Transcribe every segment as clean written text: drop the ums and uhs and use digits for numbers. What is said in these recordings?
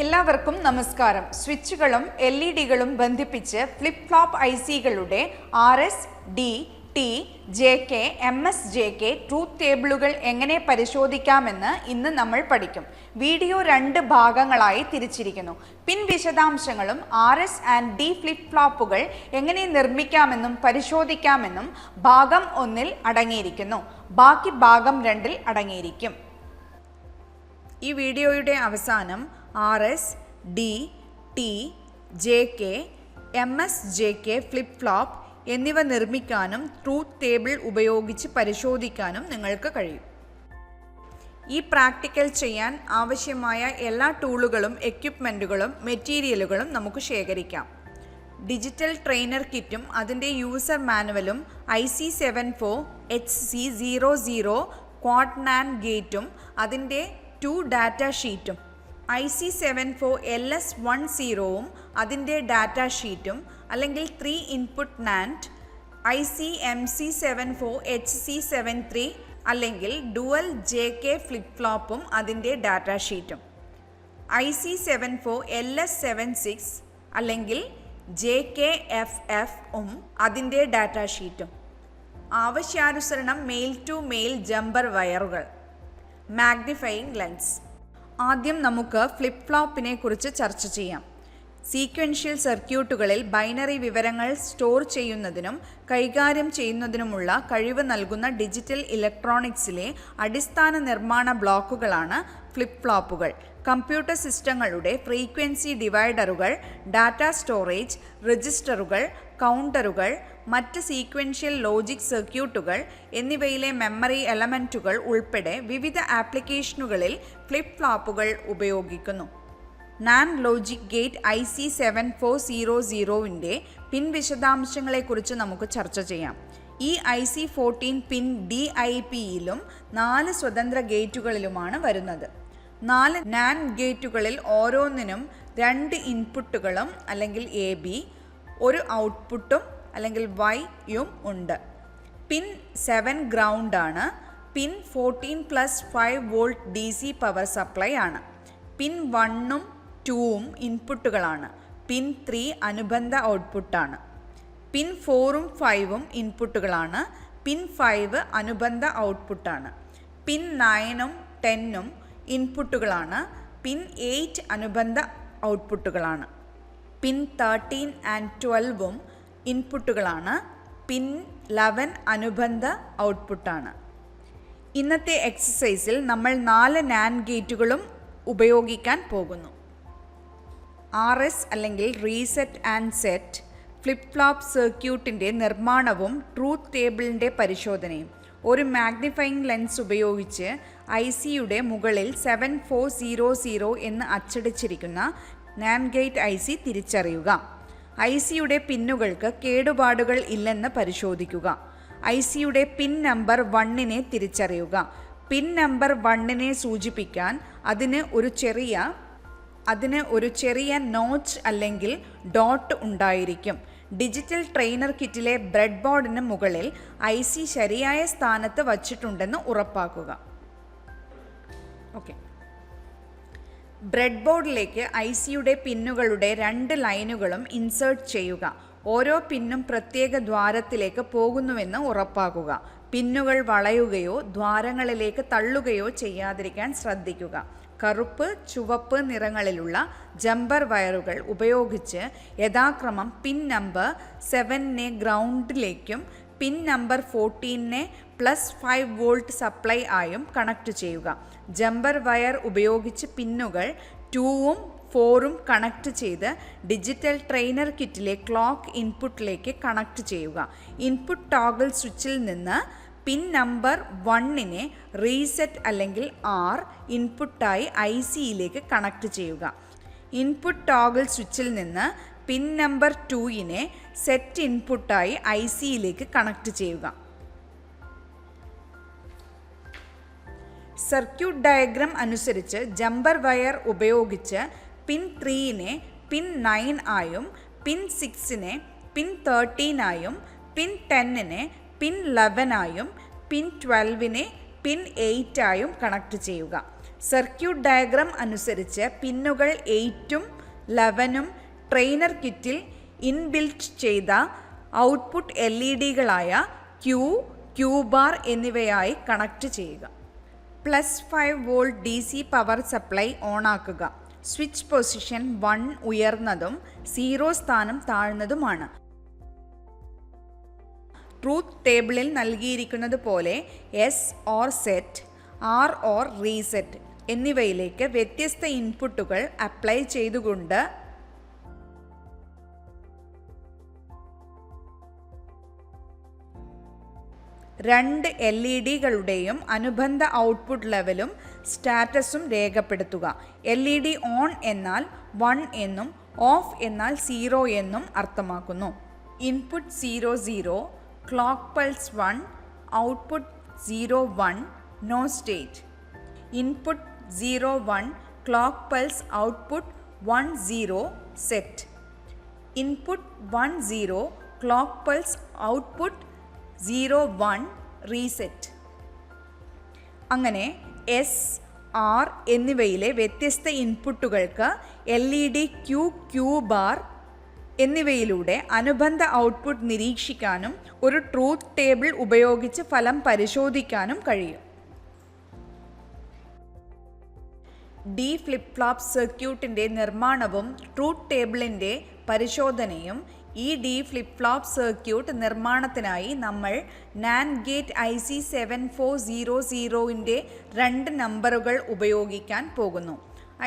എല്ലാവർക്കും നമസ്കാരം. സ്വിച്ചുകളും LED-കളും ബന്ധിപ്പിച്ച് ഫ്ലിപ്പ് ഫ്ലോപ്പ് IC-കളുടെ RS, D, T, JK, MS, JK truth ടേബിളുകൾ എങ്ങനെ പരിശോധിക്കാമെന്ന് ഇന്ന് നമ്മൾ പഠിക്കും. വീഡിയോ 2 ഭാഗങ്ങളായി തിരിച്ചിരിക്കുന്നു. പിൻ വിശദാംശങ്ങളും RS ആൻഡ് D ഫ്ലിപ്പ് ഫ്ലോപ്പുകൾ എങ്ങനെ നിർമ്മിക്കാമെന്നും പരിശോധിക്കാമെന്നും ഭാഗം 1-ൽ അടങ്ങിയിരിക്കുന്നു. ബാക്കി ഭാഗം 2-ൽ അടങ്ങിയിരിക്കും. ഈ വീഡിയോയുടെ അവസാനം RS, D, T, JK, MS, JK flip flop എന്നിവ നിർമ്മിക്കാനും ട്രൂത്ത് ടേബിൾ ഉപയോഗിച്ച് പരിശോധിക്കാനും നിങ്ങൾക്ക് കഴിയും. ഈ പ്രാക്ടിക്കൽ ചെയ്യാൻ ആവശ്യമായ എല്ലാ ടൂളുകളും എക്യുപ്മെൻറ്റുകളും മെറ്റീരിയലുകളും നമുക്ക് ശേഖരിക്കാം. ഡിജിറ്റൽ ട്രെയിനർ കിറ്റും അതിൻ്റെ യൂസർ മാനുവലും IC74HC00 ക്വാഡ് NAND ഗേറ്റും അതിൻ്റെ 2 ഡാറ്റ ഷീറ്റും IC74LS10 അതിൻ്റെ ഡാറ്റ ഷീറ്റും അല്ലെങ്കിൽ 3 ഇൻപുട്ട് NAND ICMC74HC73 അല്ലെങ്കിൽ ഡുവൽ JK ഫ്ലിപ്പ് ഫ്ലോപ്പും അതിൻ്റെ ഡാറ്റ ഷീറ്റും IC74LS76 അല്ലെങ്കിൽ JKFF അതിൻ്റെ ഡാറ്റ ഷീറ്റും ആവശ്യാനുസരണം മെയിൽ ടു മെയിൽ ജമ്പർ വയറുകൾ, മാഗ്നിഫയിങ് ലെൻസ്. ആദ്യം നമുക്ക് ഫ്ലിപ്പ് ഫ്ലോപ്പിനെ കുറിച്ച് ചർച്ച ചെയ്യാം. സീക്വൻഷ്യൽ സർക്യൂട്ടുകളിൽ ബൈനറി വിവരങ്ങൾ സ്റ്റോർ ചെയ്യുന്നതിനും കൈകാര്യം ചെയ്യുന്നതിനുമുള്ള കഴിവ് നൽകുന്ന ഡിജിറ്റൽ ഇലക്ട്രോണിക്സിലെ അടിസ്ഥാന നിർമ്മാണ ബ്ലോക്കുകളാണ് ഫ്ലിപ്പ് ഫ്ലോപ്പുകൾ. കമ്പ്യൂട്ടർ സിസ്റ്റങ്ങളുടെ ഫ്രീക്വൻസി ഡിവൈഡറുകൾ, ഡാറ്റ സ്റ്റോറേജ്, രജിസ്റ്ററുകൾ, കൗണ്ടറുകൾ, മറ്റ് സീക്വൻഷ്യൽ ലോജിക് സർക്യൂട്ടുകൾ എന്നിവയിലെ മെമ്മറി എലമെൻറ്റുകൾ ഉൾപ്പെടെ വിവിധ ആപ്ലിക്കേഷനുകളിൽ ഫ്ലിപ്പ് ഫ്ലോപ്പുകൾ ഉപയോഗിക്കുന്നു. NAND ലോജിക് ഗേറ്റ് IC7400-ൻ്റെ പിൻ വിശദാംശങ്ങളെക്കുറിച്ച് നമുക്ക് ചർച്ച ചെയ്യാം. ഈ IC14 പിൻ DIP-യിലും 4 സ്വതന്ത്ര ഗേറ്റുകളിലുമാണ് വരുന്നത്. 4 NAND ഗേറ്റുകളിൽ ഓരോന്നിനും 2 ഇൻപുട്ടുകളും അല്ലെങ്കിൽ AB, ഒരു ഔട്ട്പുട്ടും അല്ലെങ്കിൽ Y-യും ഉണ്ട്. പിൻ 7 ഗ്രൗണ്ട് ആണ്. പിൻ 14+5 വോൾട്ട് DC പവർ സപ്ലൈ ആണ്. പിൻ 1-ഉം 2-ഉം ഇൻപുട്ടുകളാണ്. പിൻ 3 അനുബന്ധ ഔട്ട്പുട്ടാണ്. പിൻ 4-ഉം 5-ഉം ഇൻപുട്ടുകളാണ്. പിൻ 5 അനുബന്ധ ഔട്ട്പുട്ടാണ്. പിൻ 9-ഉം 10-ഉം ഇൻപുട്ടുകളാണ്. പിൻ 8 അനുബന്ധ ഔട്ട്പുട്ടുകളാണ്. പിൻ 13 ആൻഡ് 12-ഉം ഇൻപുട്ടുകളാണ്. പിൻ 11 അനുബന്ധ ഔട്ട്പുട്ടാണ്. ഇന്നത്തെ എക്സസൈസിൽ നമ്മൾ 4 NAND ഗേറ്റുകളും ഉപയോഗിക്കാൻ പോകുന്നു. RS അല്ലെങ്കിൽ reset and set flip flop സർക്യൂട്ടിൻ്റെ നിർമ്മാണവും ട്രൂത്ത് ടേബിളിൻ്റെ പരിശോധനയും. ഒരു മാഗ്നിഫയിങ് ലെൻസ് ഉപയോഗിച്ച് IC-യുടെ മുകളിൽ 7400 എന്ന് അച്ചടിച്ചിരിക്കുന്ന NAND ഗേറ്റ് IC തിരിച്ചറിയുക. IC-യുടെ പിന്നുകൾക്ക് കേടുപാടുകൾ ഇല്ലെന്ന് പരിശോധിക്കുക. IC-യുടെ പിൻ നമ്പർ 1-നെ തിരിച്ചറിയുക. പിൻ നമ്പർ 1-നെ സൂചിപ്പിക്കാൻ അതിന് ഒരു ചെറിയ നോച്ച് അല്ലെങ്കിൽ ഡോട്ട് ഉണ്ടായിരിക്കും. ഡിജിറ്റൽ ട്രെയിനർ കിറ്റിലെ ബ്രെഡ് ബോർഡിന് മുകളിൽ IC ശരിയായ സ്ഥാനത്ത് വച്ചിട്ടുണ്ടെന്ന് ഉറപ്പാക്കുക. ബ്രെഡ് ബോർഡിലേക്ക് IC-യുടെ പിന്നുകളുടെ 2 ലൈനുകളും ഇൻസേർട്ട് ചെയ്യുക. ഓരോ പിന്നും പ്രത്യേക ദ്വാരത്തിലേക്ക് പോകുന്നുവെന്ന് ഉറപ്പാക്കുക. പിന്നുകൾ വളയുകയോ ദ്വാരങ്ങളിലേക്ക് തള്ളുകയോ ചെയ്യാതിരിക്കാൻ ശ്രദ്ധിക്കുക. കറുപ്പ്, ചുവപ്പ് നിറങ്ങളിലുള്ള ജമ്പർ വയറുകൾ ഉപയോഗിച്ച് യഥാക്രമം pin number 7-നെ ഗ്രൗണ്ടിലേക്കും pin number 14-നെ +5 volt supply ആയും കണക്ട് ചെയ്യുക. ജമ്പർ വയർ ഉപയോഗിച്ച് പിന്നുകൾ 2-ഉം 4-ഉം കണക്ട് ചെയ്ത് ഡിജിറ്റൽ ട്രെയിനർ കിറ്റിലെ ക്ലോക്ക് ഇൻപുട്ടിലേക്ക് കണക്ട് ചെയ്യുക. ഇൻപുട്ട് ടോഗിൾ സ്വിച്ചിൽ നിന്ന് പിൻ നമ്പർ 1-നെ റീസെറ്റ് അല്ലെങ്കിൽ R ഇൻപുട്ടായി IC-യിലേക്ക് കണക്ട് ചെയ്യുക. ഇൻപുട്ട് ടോഗിൾ സ്വിച്ചിൽ നിന്ന് പിൻ നമ്പർ 2-നെ സെറ്റ് ഇൻപുട്ടായി IC-യിലേക്ക് കണക്ട് ചെയ്യുക. സർക്യൂട്ട് ഡയഗ്രം അനുസരിച്ച് ജമ്പർ വയർ ഉപയോഗിച്ച് പിൻ 3-നെ പിൻ 9 ആയും പിൻ 6-നെ പിൻ 13 ആയും പിൻ 10-നെ പിൻ 11 ആയും പിൻ 12-നെ പിൻ 8 ആയും കണക്ട് ചെയ്യുക. സർക്യൂട്ട് ഡയഗ്രം അനുസരിച്ച് പിന്നുകൾ 8ഉം 11ഉം ട്രെയിനർ കിറ്റിൽ ഇൻബിൽറ്റ് ചെയ്ത ഔട്ട്പുട്ട് LED-കളായ Q, Q ബാർ എന്നിവയായി കണക്ട് ചെയ്യുക. +5 വോൾട്ട് DC പവർ സപ്ലൈ ഓണാക്കുക. സ്വിച്ച് പൊസിഷൻ 1 ഉയർന്നതും 0 സ്ഥാനം താഴ്ന്നതുമാണ്. ട്രൂത്ത് ടേബിളിൽ നൽകിയിരിക്കുന്നത് പോലെ S or set, R or reset എന്നിവയിലേക്ക് വ്യത്യസ്ത ഇൻപുട്ടുകൾ അപ്ലൈ ചെയ്തുകൊണ്ട് രണ്ട് LED-കളുടെയും അനുബന്ധ ഔട്ട്പുട്ട് ലെവലും സ്റ്റാറ്റസും രേഖപ്പെടുത്തുക. LED ഓൺ എന്നാൽ 1 എന്നും ഓഫ് എന്നാൽ 0 എന്നും അർത്ഥമാക്കുന്നു. Input 0 0, clock pulse 1, output 0 1, no state. Input 0 1, clock pulse output 1 0, set. Input 1 0, clock pulse output 0 1, reset. അങ്ങനെ S, R എന്നിവയിലെ വ്യത്യസ്ത ഇൻപുട്ടുകൾക്ക് LED Q, Q ബാർ എന്നിവയിലൂടെ അനുബന്ധ ഔട്ട്പുട്ട് നിരീക്ഷിക്കാനും ഒരു ട്രൂത്ത് ടേബിൾ ഉപയോഗിച്ച് ഫലം പരിശോധിക്കാനും കഴിയും. ഡി ഫ്ലിപ്പ് ഫ്ലോപ്പ് സർക്യൂട്ടിൻ്റെ നിർമ്മാണവും ട്രൂത്ത് ടേബിളിൻ്റെ പരിശോധനയും. ഈ ഡി ഫ്ലിപ്പ് ഫ്ലോപ്പ് സർക്യൂട്ട് നിർമ്മാണത്തിനായി നമ്മൾ NAND ഗേറ്റ് IC 7400ൻ്റെ 2 നമ്പറുകൾ ഉപയോഗിക്കാൻ പോകുന്നു.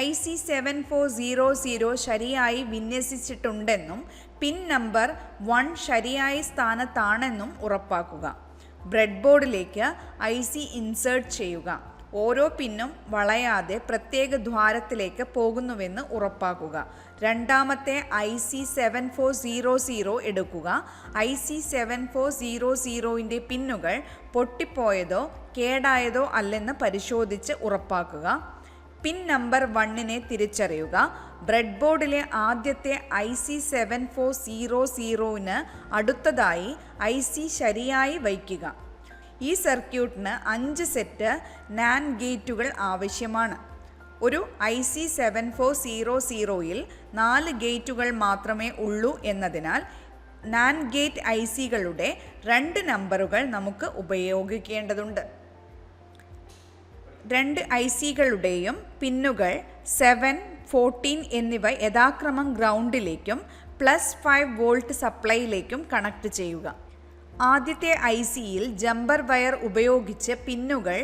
IC 7400 ശരിയായി വിന്യസിച്ചിട്ടുണ്ടെന്നും പിൻ നമ്പർ 1 ശരിയായ സ്ഥാനത്താണെന്നും ഉറപ്പാക്കുക. ബ്രെഡ് ബോർഡിലേക്ക് IC ഇൻസേർട്ട് ചെയ്യുക. ഓരോ പിന്നും വളയാതെ പ്രത്യേക ദ്വാരത്തിലേക്ക് പോകുന്നുവെന്ന് ഉറപ്പാക്കുക. രണ്ടാമത്തെ IC 7400 എടുക്കുക. IC 7400ൻ്റെ പിന്നുകൾ പൊട്ടിപ്പോയതോ കേടായതോ അല്ലെന്ന് പരിശോധിച്ച് ഉറപ്പാക്കുക. പിൻ നമ്പർ 1നെ തിരിച്ചറിയുക. ബ്രെഡ് ബോർഡിലെ ആദ്യത്തെ IC 7400ന് അടുത്തതായി IC ശരിയായി വയ്ക്കുക. ഈ സർക്യൂട്ടിന് 5 സെറ്റ് NAND ഗേറ്റുകൾ ആവശ്യമാണ്. ഒരു IC 7400ൽ 4 ഗേറ്റുകൾ മാത്രമേ ഉള്ളൂ എന്നതിനാൽ NAND ഗേറ്റ് ICകളുടെ 2 നമ്പറുകൾ നമുക്ക് ഉപയോഗിക്കേണ്ടതുണ്ട്. 2 ICകളുടെയും പിന്നുകൾ 7, 14 എന്നിവ യഥാക്രമം ഗ്രൗണ്ടിലേക്കും +5 വോൾട്ട് സപ്ലൈയിലേക്കും കണക്ട് ചെയ്യുക. ആദ്യത്തെ ICയിൽ ജമ്പർ വയർ ഉപയോഗിച്ച് പിന്നുകൾ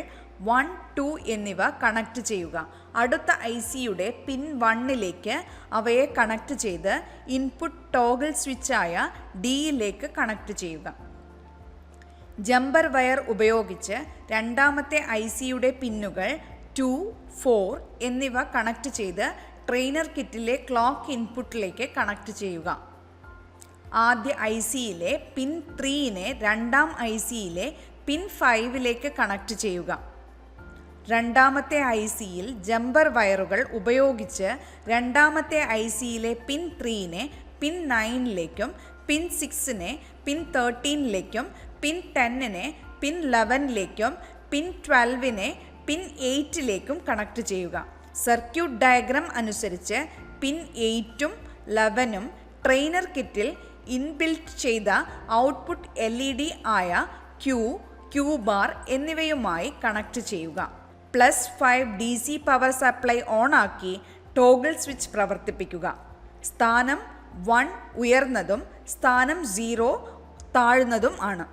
1, 2 എന്നിവ കണക്ട് ചെയ്യുക. അടുത്ത ICയുടെ പിൻ 1ലേക്ക് അവയെ കണക്ട് ചെയ്ത് ഇൻപുട്ട് ടോഗിൾ സ്വിച്ചായ Dയിലേക്ക് കണക്ട് ചെയ്യുക. ജമ്പർ വയർ ഉപയോഗിച്ച് രണ്ടാമത്തെ ICയുടെ പിന്നുകൾ 2, 4 എന്നിവ കണക്ട് ചെയ്ത് ട്രെയിനർ കിറ്റിലെ ക്ലോക്ക് ഇൻപുട്ടിലേക്ക് കണക്ട് ചെയ്യുക. ആദ്യ ICയിലെ പിൻ 3നെ രണ്ടാം ICയിലെ പിൻ 5ലേക്ക് കണക്ട് ചെയ്യുക. രണ്ടാമത്തെ ICയിൽ ജമ്പർ വയറുകൾ ഉപയോഗിച്ച് രണ്ടാമത്തെ ICയിലെ പിൻ 3നെ പിൻ 9ലേക്കും പിൻ 6നെ പിൻ 13ലേക്കും പിൻ 10നെ പിൻ 11ലേക്കും പിൻ 12നെ പിൻ 8ലേക്കും കണക്ട് ചെയ്യുക. സർക്യൂട്ട് ഡയഗ്രം അനുസരിച്ച് പിൻ 8ഉം 11ഉം ട്രെയിനർ കിറ്റിൽ ഇൻബിൽറ്റ് ചെയ്ത ഔട്ട്പുട്ട് LED ആയ Q, Q ബാർ എന്നിവയുമായി കണക്ട് ചെയ്യുക. +5 DC പവർ സപ്ലൈ ഓണാക്കി ടോഗിൾ സ്വിച്ച് പ്രവർത്തിപ്പിക്കുക. സ്ഥാനം 1 ഉയർന്നതും സ്ഥാനം 0 താഴ്ന്നതും ആണ്.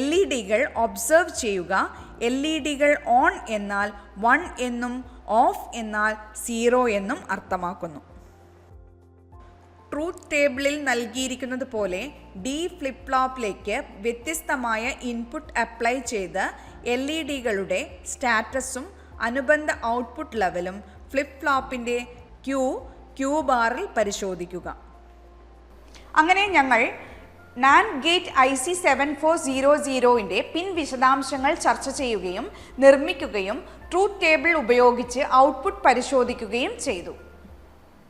LED-കൾ ഒബ്സർവ് ചെയ്യുക. LED-കൾ ഓൺ എന്നാൽ 1 എന്നും ഓഫ് എന്നാൽ 0 എന്നും അർത്ഥമാക്കുന്നു. ട്രൂത്ത് ടേബിളിൽ നൽകിയിരിക്കുന്നത് പോലെ ഡി ഫ്ലിപ്പ് ഫ്ലോപ്പിലേക്ക് വ്യത്യസ്തമായ ഇൻപുട്ട് അപ്ലൈ ചെയ്ത് LED-കളുടെ സ്റ്റാറ്റസും അനുബന്ധ ഔട്ട്പുട്ട് ലെവലും ഫ്ലിപ്പ് ഫ്ലോപ്പിൻ്റെ Q ബാറിൽ പരിശോധിക്കുക. അങ്ങനെ ഞങ്ങൾ NAND ഗേറ്റ് IC 7400ൻ്റെ പിൻ വിശദാംശങ്ങൾ ചർച്ച ചെയ്യുകയും നിർമ്മിക്കുകയും ട്രൂത്ത് ടേബിൾ ഉപയോഗിച്ച് ഔട്ട്പുട്ട് പരിശോധിക്കുകയും ചെയ്തു.